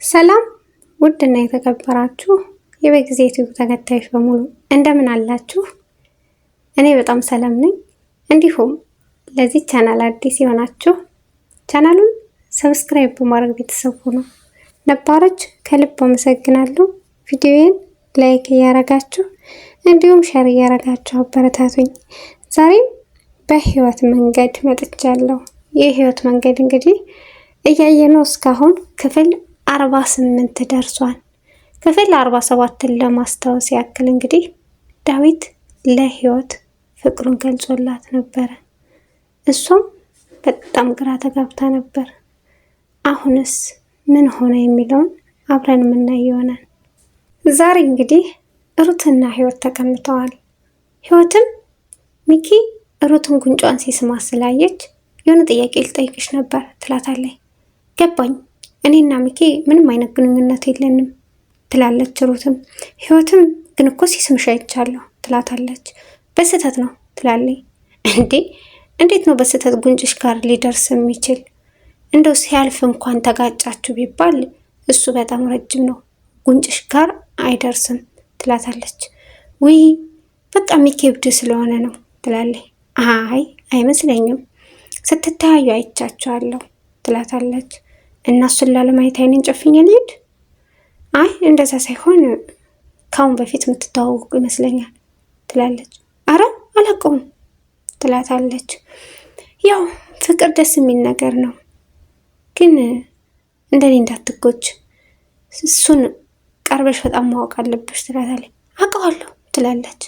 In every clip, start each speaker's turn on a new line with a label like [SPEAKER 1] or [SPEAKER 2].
[SPEAKER 1] ሰላም ውድና የተከበራችሁ የበጊዜ ዩቲዩብ ተከታዮች በሙሉ እንደምን አላችሁ? እኔ በጣም ሰላም ነኝ። እንዲሁም ለዚህ ቻናል አዲስ የሆናችሁ ቻናሉን ሰብስክራይብ በማድረግ ቤተሰብ ሁኑ። ነባሮች ከልብ አመሰግናለሁ። ቪዲዮዬን ላይክ እያረጋችሁ እንዲሁም ሼር እያረጋችሁ አበረታቱኝ። ዛሬም በህይወት መንገድ መጥቻለሁ። የህይወት መንገድ እንግዲህ እያየነው እስካሁን ክፍል 48 ደርሷል። ክፍል 47ን ለማስታወስ ያክል እንግዲህ ዳዊት ለህይወት ፍቅሩን ገልጾላት ነበረ። እሷም በጣም ግራ ተጋብታ ነበር። አሁንስ ምን ሆነ የሚለውን አብረን የምናየው ይሆናል። ዛሬ እንግዲህ ሩትና ህይወት ተቀምጠዋል። ህይወትም ሚኪ ሩትን ጉንጯን ሲስማ ስላየች የሆነ ጥያቄ ልጠይቅሽ ነበር ትላታለች። ገባኝ፣ እኔና ሚኪ ምንም አይነት ግንኙነት የለንም ትላለች ሩትም። ህይወትም ግን እኮ ሲስምሽ አይቻለሁ ትላታለች። በስህተት ነው ትላለች። እንዴት ነው በስህተት ጉንጭሽ ጋር ሊደርስ የሚችል? እንደው ሲያልፍ እንኳን ተጋጫችሁ ቢባል እሱ በጣም ረጅም ነው፣ ጉንጭሽ ጋር አይደርስም ትላታለች። ውይ በቃ ሚኪ እብድ ስለሆነ ነው ትላለች። አይመስለኝም፣ ስትተያዩ አይቻቸዋለሁ ትላታለች። እና እሱን ላለማየት አይኔን ጨፍኜ ልሂድ? እንደዛ ሳይሆን ካሁን በፊት የምትተዋወቁ ይመስለኛል ትላለች። አረ አላውቀውም ትላታለች። ያው ፍቅር ደስ የሚል ነገር ነው፣ ግን እንደኔ እንዳትጎች፣ እሱን ቀርበሽ በጣም ማወቅ አለብሽ ትላታለች። አውቀዋለሁ ትላለች።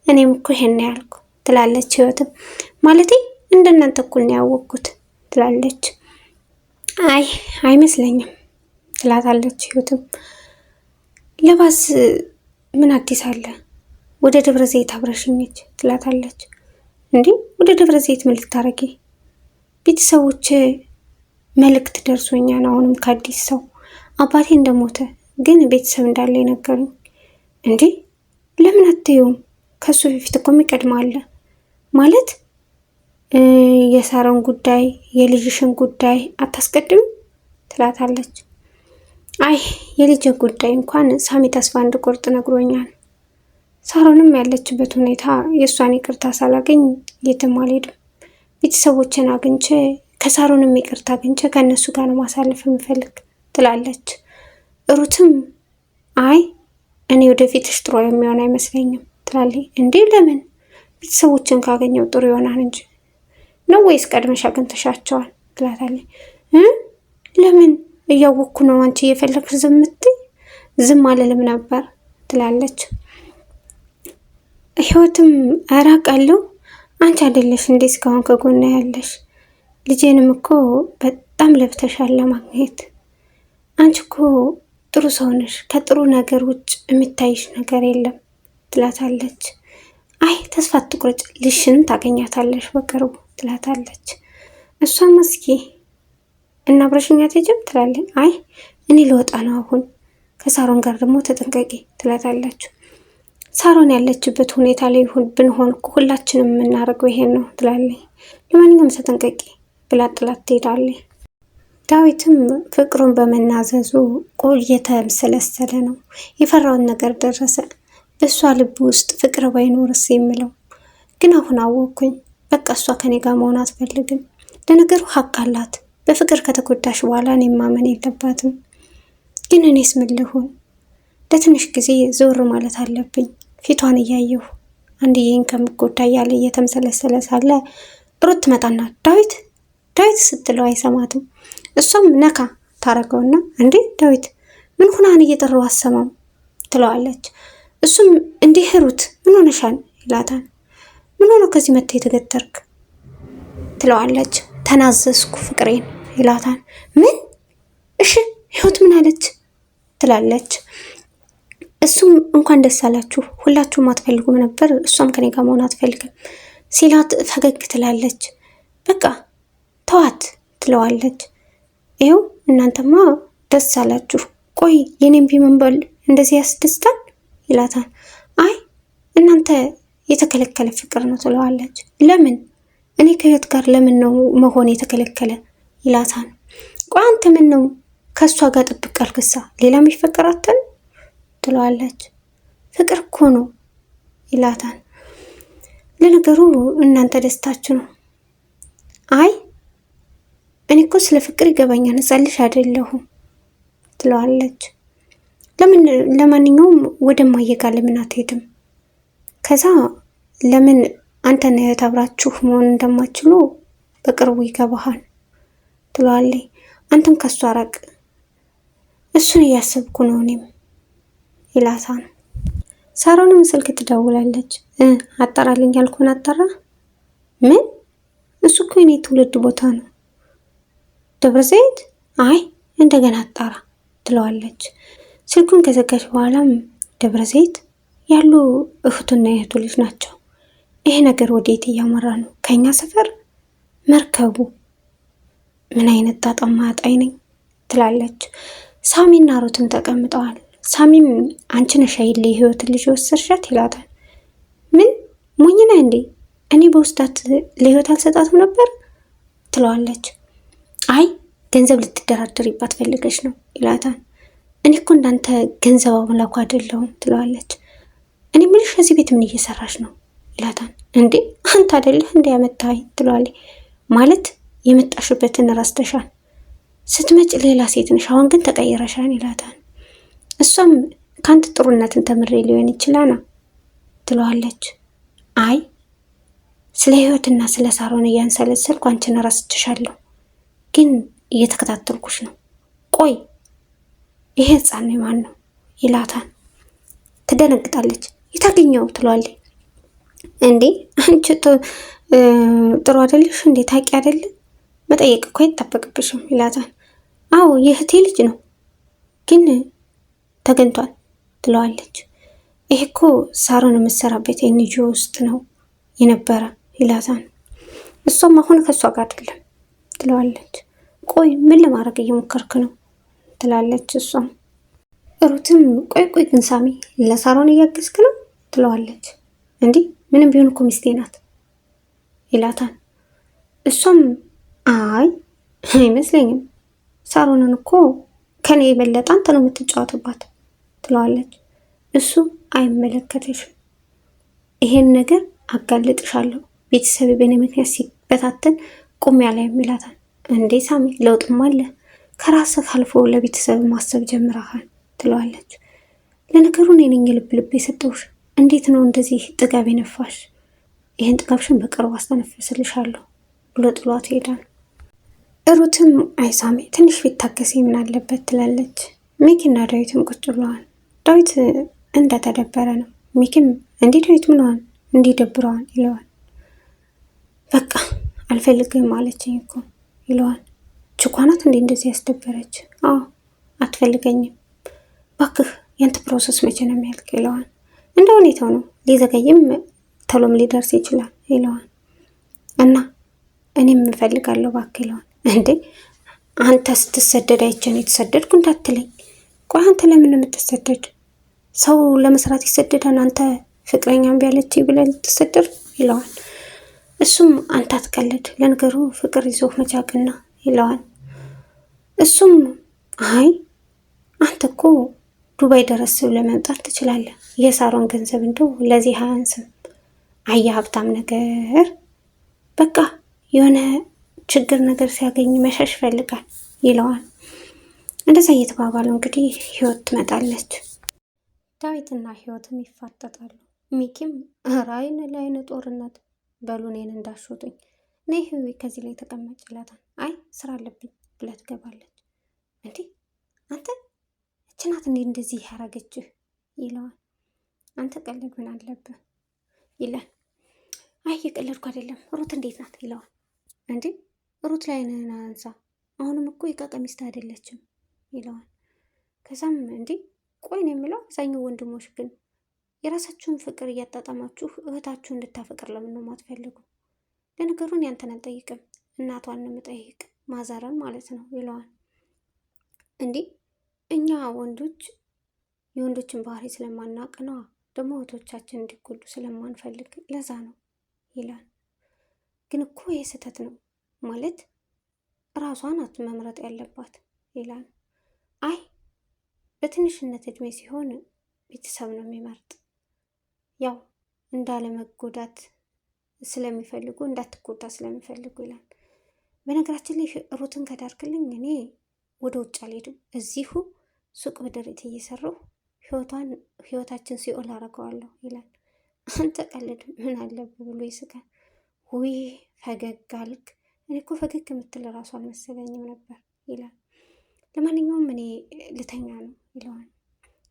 [SPEAKER 1] እኔም እኮ ይሄን ያልኩ ትላለች ህይወትም። ማለቴ እንደናንተ እኩል ነው ያወቅኩት ትላለች። አይመስለኝም ትላታለች ህይወትም። ለባስ ምን አዲስ አለ? ወደ ደብረ ዘይት አብረሽኝች ትላታለች። ወደ ደብረ ዘይት ምን ልታረጊ? ቤተሰቦች መልእክት ደርሶኛል። አሁንም ከአዲስ ሰው አባቴ እንደሞተ ግን ቤተሰብ እንዳለ ነገሩኝ። ለምን አትይውም? ከሱ በፊት እኮ የሚቀድም አለ ማለት የሳሮን ጉዳይ የልጅሽን ጉዳይ አታስቀድም ትላታለች። የልጅን ጉዳይ እንኳን ሳሚ ተስፋ እንድቆርጥ ነግሮኛል። ሳሮንም ያለችበት ሁኔታ የእሷን ይቅርታ ሳላገኝ የትም አልሄድም። ቤተሰቦችን አግኝቼ ከሳሮንም ይቅርታ አግኝቼ ከእነሱ ጋር ማሳለፍ የምፈልግ ትላለች። ሩትም እኔ ወደፊትሽ ጥሩ የሚሆን አይመስለኝም ትላለች። ለምን? ቤተሰቦችን ካገኘው ጥሩ ይሆናል እንጂ ነው ወይስ ቀድመሽ አግኝተሻቸዋል ትላታለች። ለምን? እያወቅኩ ነው አንቺ እየፈለግሽ ዝም አልልም ነበር ትላለች። ህይወትም አራቃለሁ፣ አንቺ አይደለሽ እንዴ እስካሁን ከጎና ያለሽ? ልጄንም እኮ በጣም ለብተሻል ለማግኘት። አንቺ እኮ ጥሩ ሰው ነሽ፣ ከጥሩ ነገር ውጭ የሚታይሽ ነገር የለም ትላታለች። ተስፋ አትቁረጭ፣ ልሽንም ታገኛታለሽ በቅርቡ ትላታለች። እሷም እስኪ እና አብረሽኛ ትሄጂም ትላለች። እኔ ልወጣ ነው አሁን፣ ከሳሮን ጋር ደግሞ ተጠንቀቂ ትላታለች። ሳሮን ያለችበት ሁኔታ ላይ ብንሆን ሁላችንም የምናደርገው ይሄን ነው ትላለች። ለማንኛውም ተጠንቀቂ ብላ ጥላት ትሄዳለች። ዳዊትም ፍቅሩን በመናዘዙ እየተምሰለሰለ ነው። የፈራውን ነገር ደረሰ። በእሷ ልብ ውስጥ ፍቅር ባይኖርስ የሚለው ግን አሁን አወቅኩኝ። በቃ እሷ ከኔ ጋር መሆን አትፈልግም። ለነገሩ ሀቅ አላት። በፍቅር ከተጎዳሽ በኋላ እኔ ማመን የለባትም። ግን እኔስ ምን ልሁን? ለትንሽ ጊዜ ዞር ማለት አለብኝ። ፊቷን እያየሁ አንድዬን ከምጎዳ እያለ እየተምሰለሰለ ሳለ ሩት ትመጣና ዳዊት ስትለው አይሰማትም። እሷም ነካ ታረገውና ዳዊት ምን ሆናን እየጠራው አሰማም ትለዋለች። እሱም ሩት ምን ሆነሻል ይላታል። ምን ሆነ ከዚህ መጥተህ የተገተርክ ትለዋለች። ተናዘዝኩ ፍቅሬን ይላታል። ምን? እሺ ህይወት ምን አለች ትላለች። እሱም እንኳን ደስ አላችሁ፣ ሁላችሁም አትፈልጉም ነበር፣ እሷም ከኔ ጋር መሆን አትፈልግም ሲላት ፈገግ ትላለች። በቃ ተዋት ትለዋለች። ይኸው እናንተማ ደስ አላችሁ፣ ቆይ የኔም ቢመንበል እንደዚህ ያስደስታል ይላታል። እናንተ የተከለከለ ፍቅር ነው ትለዋለች። ለምን? እኔ ከህይወት ጋር ለምን ነው መሆን የተከለከለ ይላታል። ቆይ አንተ ምን ነው ከእሷ ጋር ጥብቅ አልክሳ ሌላ የሚፈቀራትን ትለዋለች። ፍቅር እኮ ነው ይላታል። ለነገሩ እናንተ ደስታችሁ ነው። አይ እኔ እኮ ስለ ፍቅር ይገባኛል፣ ሕፃን ልጅ አይደለሁም ትለዋለች። ለማንኛውም ወደ እማዬ ጋር ለምን አትሄድም? ከዛ ለምን አንተና እህት አብራችሁ መሆን እንደማትችሉ በቅርቡ ይገባሃል ትለዋለች። አንተም ከሱ አራቅ፣ እሱን እያሰብኩ ነው እኔም ይላታል። ሳሮንም ስልክ ትደውላለች። አጣራልኝ ያልኩህን አጣራ? ምን? እሱ እኮ የኔ ትውልድ ቦታ ነው። ደብረ ዘይት? አይ እንደገና አጣራ ትለዋለች። ስልኩን ከዘጋች በኋላም ደብረ ዘይት ያሉ እህቱና የእህቱ ልጅ ናቸው። ይሄ ነገር ወዴት እያመራ ነው? ከኛ ሰፈር መርከቡ። ምን አይነት ጣጣማ አጣይ ነኝ ትላለች። ሳሚና ሩትም ተቀምጠዋል። ሳሚም አንቺ ነሽ አይደል የህይወትን ልጅ ወሰድሻት ይላታል። ምን ሞኝና እንዴ? እኔ በውስጣት ለህይወት አልሰጣትም ነበር ትለዋለች። አይ ገንዘብ ልትደራደሪባት ፈልገሽ ነው ይላታል። እኔ እኮ እንዳንተ ገንዘብ አምላኩ አይደለሁም ትለዋለች። እኔ ምልሽ ከዚህ ቤት ምን እየሰራሽ ነው ይላታል። እንዴ አንተ አይደለህ እንደ ያመጣኸኝ ትለዋለች። ማለት የመጣሽበትን ረስተሻል፣ ስትመጭ ሌላ ሴት ነሽ፣ አሁን ግን ተቀይረሻል ይላታል። እሷም ከአንተ ጥሩነትን ተምሬ ሊሆን ይችላል ትለዋለች። አይ ስለ ህይወትና ስለ ሳሮን እያንሰለሰልኩ አንቺን ረስችሻለሁ፣ ግን እየተከታተልኩሽ ነው። ቆይ ይሄ ህፃን ነው ማን ነው ይላታል። ትደነግጣለች። የታገኘው ትለዋለች። እንዴ አንቺ ጥሩ አይደለሽ እንዴ? ታውቂ አይደለ? መጠየቅ እኮ አይጠበቅብሽም ይላታል። አዎ የእህቴ ልጅ ነው ግን ተገኝቷል ትለዋለች። ይሄ እኮ ሳሮን የምትሰራበት ኤንጂኦ ውስጥ ነው የነበረ ይላታል። እሷም አሁን ከእሷ ጋር አይደለም ትለዋለች። ቆይ ምን ለማድረግ እየሞከርክ ነው ትላለች እሷም። ሩትም ቆይ ግን ሳሚ ለሳሮን እያገዝክ ነው ትለዋለች። እንዲህ ምንም ቢሆን እኮ ሚስቴ ናት ይላታል። እሷም አይ አይመስለኝም፣ ሳሮንን እኮ ከኔ የበለጠ አንተ ነው የምትጫወትባት ትለዋለች። እሱ አይመለከተሽም፣ ይሄን ነገር አጋልጥሻለሁ፣ ቤተሰብ በእኔ ምክንያት ሲበታተን ቁሚያ ላይ ይላታል። እንዴ ሳሚ ለውጥም አለ፣ ከራስህ አልፎ ለቤተሰብ ማሰብ ጀምረሃል ትለዋለች። ለነገሩ እኔ ነኝ ልብ የሰጠሁሽ፣ እንዴት ነው እንደዚህ ጥጋብ የነፋሽ? ይህን ጥጋብሽን በቅርቡ አስተነፍስልሻለሁ ብሎ ጥሏት ይሄዳል። ሩትም አይ ሳሚ ትንሽ ቢታገስ ምን አለበት ትላለች። ሚኪና ዳዊትም ቁጭ ብለዋል። ዳዊት እንደተደበረ ነው። ሚኪም እንዲህ ዳዊት ምንዋል እንዲህ ደብረዋል ይለዋል። በቃ አልፈልግም አለችኝ እኮ ይለዋል። ችኳናት እንዴ እንደዚህ ያስደበረች? አዎ አትፈልገኝም፣ ባክህ ያንተ ፕሮሰስ መቼ ነው የሚያልቅ ይለዋል። እንደ ሁኔታው ነው፣ ሊዘገይም ቶሎም ሊደርስ ይችላል ይለዋል። እና እኔም እፈልጋለሁ ባክህ ይለዋል። እንዴ አንተ ስትሰደድ አይቼን የተሰደድኩ እንዳትለኝ። ቆይ አንተ ለምን የምትሰደድ? ሰው ለመስራት ይሰደዳል፣ አንተ ፍቅረኛም ቢያለች ብለህ ልትሰደድ ይለዋል። እሱም አንተ አትቀልድ፣ ለነገሩ ፍቅር ይዞ መቻቅና ይለዋል። እሱም አይ አንተ እኮ ዱባይ ደረስ ብለህ መምጣት ትችላለህ፣ የሳሮን ገንዘብ እንደው ለዚህ አያንስም። አያ ሀብታም ነገር በቃ የሆነ ችግር ነገር ሲያገኝ መሸሽ ይፈልጋል ይለዋል። እንደዛ እየተባባሉ እንግዲህ ህይወት ትመጣለች። ዳዊትና ህይወትም ይፋጠጣሉ። ሚኪም ራይን ለአይነ ጦርነት በሉ እኔን እንዳሾጡኝ ነይ ህዊ ከዚህ ላይ ተቀመጭ ይላታል። አይ ስራ አለብኝ ብላ ትገባለች። እንዲህ አንተ እችናት እንዴ እንደዚህ ያረገችህ ይለዋል። አንተ ቀልድ ምን አለብህ ይላል። አይ የቀለድኩ አይደለም ሩት እንዴት ናት ይለዋል። እንዴ ሩት ላይ ነህን አንሳ፣ አሁንም እኮ የቃቀ ሚስት አይደለችም ይለዋል። ከዛም እንዴ ቆይ ነው የምለው አብዛኛው ወንድሞች ግን የራሳችሁን ፍቅር እያጣጣማችሁ እህታችሁ እንድታፈቅር ለምን ነው የማትፈልጉ? ለነገሩን ያንተን አልጠይቅም እናቷን ነው የምጠይቅ፣ ማዘረን ማለት ነው ይለዋል። እንዴ እኛ ወንዶች የወንዶችን ባህሪ ስለማናቅ ነዋ፣ ደግሞ እህቶቻችን እንዲጎዱ ስለማንፈልግ ለዛ ነው ይላል። ግን እኮ ይህ ስህተት ነው ማለት ራሷ ናት መምረጥ ያለባት ይላል። አይ በትንሽነት እድሜ ሲሆን ቤተሰብ ነው የሚመርጥ፣ ያው እንዳለመጎዳት ስለሚፈልጉ እንዳትጎዳ ስለሚፈልጉ ይላል። በነገራችን ላይ ሩትን ከዳርክልኝ እኔ ወደ ውጭ አልሄድም፣ እዚሁ ሱቅ በደረቴ እየሰራሁ ህይወታችን ሲኦል አደርገዋለሁ ይላል። አንተ ቀልድ ምን አለብህ ብሎ ይስቃል። ውይ ፈገግ አልክ፣ እኔ እኮ ፈገግ የምትል ራሱ አልመሰለኝም ነበር ይላል። ለማንኛውም እኔ ልተኛ ነው ይለዋል።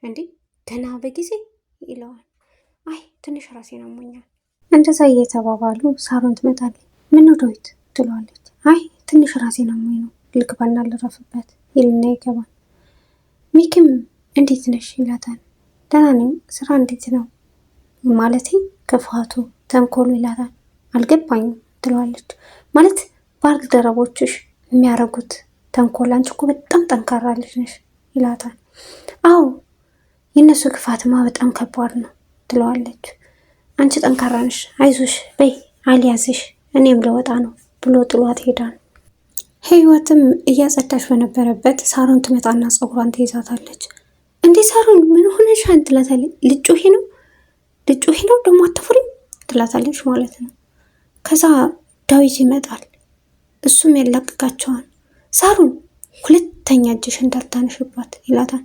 [SPEAKER 1] እንዲህ ገና በጊዜ ይለዋል። አይ ትንሽ ራሴን አሞኛል። እንደዛ እየተባባሉ ሳሮን ትመጣለች። ምነው ዳዊት ትለዋለች። አይ ትንሽ ራሴን አሞኝ ነው ልግባና ልረፍበት ይልና ይገባል። ሚኪም እንዴት ነሽ ይላታል። ደህና ነኝ፣ ስራ እንዴት ነው ማለቴ ክፋቱ ተንኮሉ ይላታል። አልገባኝም ትለዋለች። ማለት ባልደረቦችሽ የሚያረጉት ተንኮል፣ አንቺ እኮ በጣም ጠንካራ ልጅ ነሽ ይላታል። አዎ የእነሱ ክፋትማ በጣም ከባድ ነው ትለዋለች። አንቺ ጠንካራ ነሽ፣ አይዞሽ በይ አልያዝሽ፣ እኔም ለወጣ ነው ብሎ ጥሏት ሄዳል። ህይወትም እያጸዳች በነበረበት ሳሮን ትመጣና ፀጉሯን ትይዛታለች። እንዴ ሳሮን ምን ሆነሻል ትላታለች። ልጩሄ ነው ደግሞ አትፍሪም ትላታለች ማለት ነው። ከዛ ዳዊት ይመጣል፣ እሱም ያላቅቃቸዋል። ሳሮን ሁለተኛ እጅሽ እንዳታነሽባት ይላታል።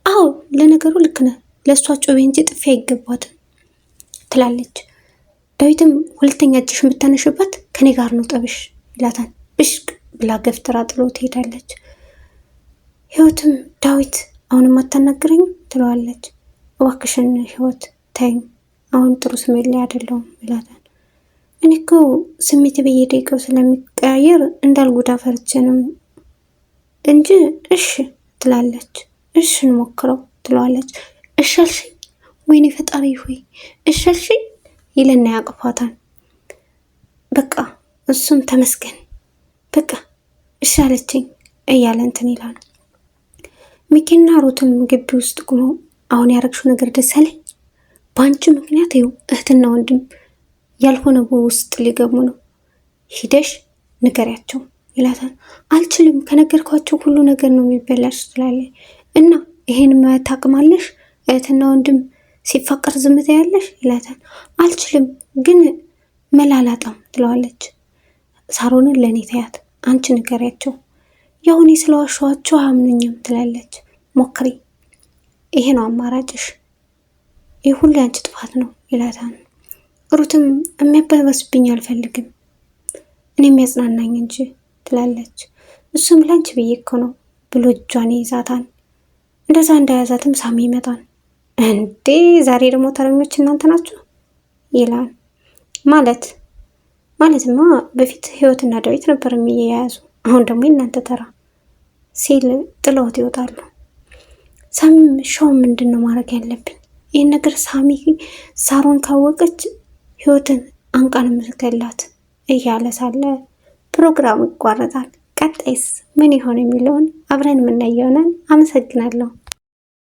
[SPEAKER 1] አዎ ለነገሩ ልክ ነህ፣ ለእሷ ጮቤ እንጂ ጥፊ አይገባትም ትላለች። ዳዊትም ሁለተኛ እጅሽ የምታነሽባት ከኔ ጋር ነው ጠብሽ ይላታል። ብሽቅ ብላ ገፍትራ ጥሎ ትሄዳለች። ህይወትም ዳዊት አሁንም አታናግረኝም ትለዋለች። እባክሽን ህይወት ተይኝ፣ አሁን ጥሩ ስሜት ላይ አይደለሁም ይላታል። እኔ እኮ ስሜት በየደቂቃው ስለሚቀያየር እንዳልጎዳ ፈርቼ ነው እንጂ እሺ ትላለች። እሺ እንሞክረው ትለዋለች። እሺ አልሽኝ? ወይኔ ፈጣሪ ሆይ እሺ አልሽኝ ይልና ያቅፋታል። በቃ እሱም ተመስገን በቃ እሺ አለችኝ እያለ እንትን ይላል። ሚኪና ሩትም ግቢ ውስጥ ቁመው አሁን ያረግሽው ነገር ደስ አለኝ፣ በአንቺ ምክንያት ይኸው እህትና ወንድም ያልሆነ ውስጥ ሊገቡ ነው፣ ሂደሽ ንገሪያቸው ይላታል። አልችልም፣ ከነገርኳቸው ሁሉ ነገር ነው የሚበላሽ ትላለች። እና ይሄን ማየት ታቅማለሽ? እህትና ወንድም ሲፋቀር ዝምታ ያለሽ ይላታል። አልችልም፣ ግን መላላጣም ትለዋለች። ሳሮንን ለእኔ ተያት፣ አንቺ ንገሪያቸው፣ ያው እኔ ስለዋሸኋቸው አያምኑኝም ትላለች። ሞክሪ፣ ይሄ ነው አማራጭሽ፣ ይህ ሁሉ ያንቺ ጥፋት ነው ይላታል። ሩትም የሚያባበስብኝ አልፈልግም፣ እኔ የሚያጽናናኝ እንጂ ትላለች። እሱም ላንቺ ብዬ እኮ ነው ብሎ እጇን ይይዛታል። እንደዛ እንዳያዛትም ሳሚ ይመጣል። እንዴ ዛሬ ደግሞ ተረኞች እናንተ ናችሁ ይላል። ማለትማ በፊት ህይወትና ዳዊት ነበር የሚያያዙ፣ አሁን ደግሞ እናንተ ተራ ሲል ጥለውት ይወጣሉ። ሳሚም ሻው ምንድን ነው ማድረግ ያለብኝ? ይህን ነገር ሳሮን ካወቀች ህይወትን አንቃን ምትገላት እያለ ሳለ ፕሮግራሙ ይቋረጣል። ቀጣይስ ምን ይሆን የሚለውን አብረን የምናየው ነን። አመሰግናለሁ።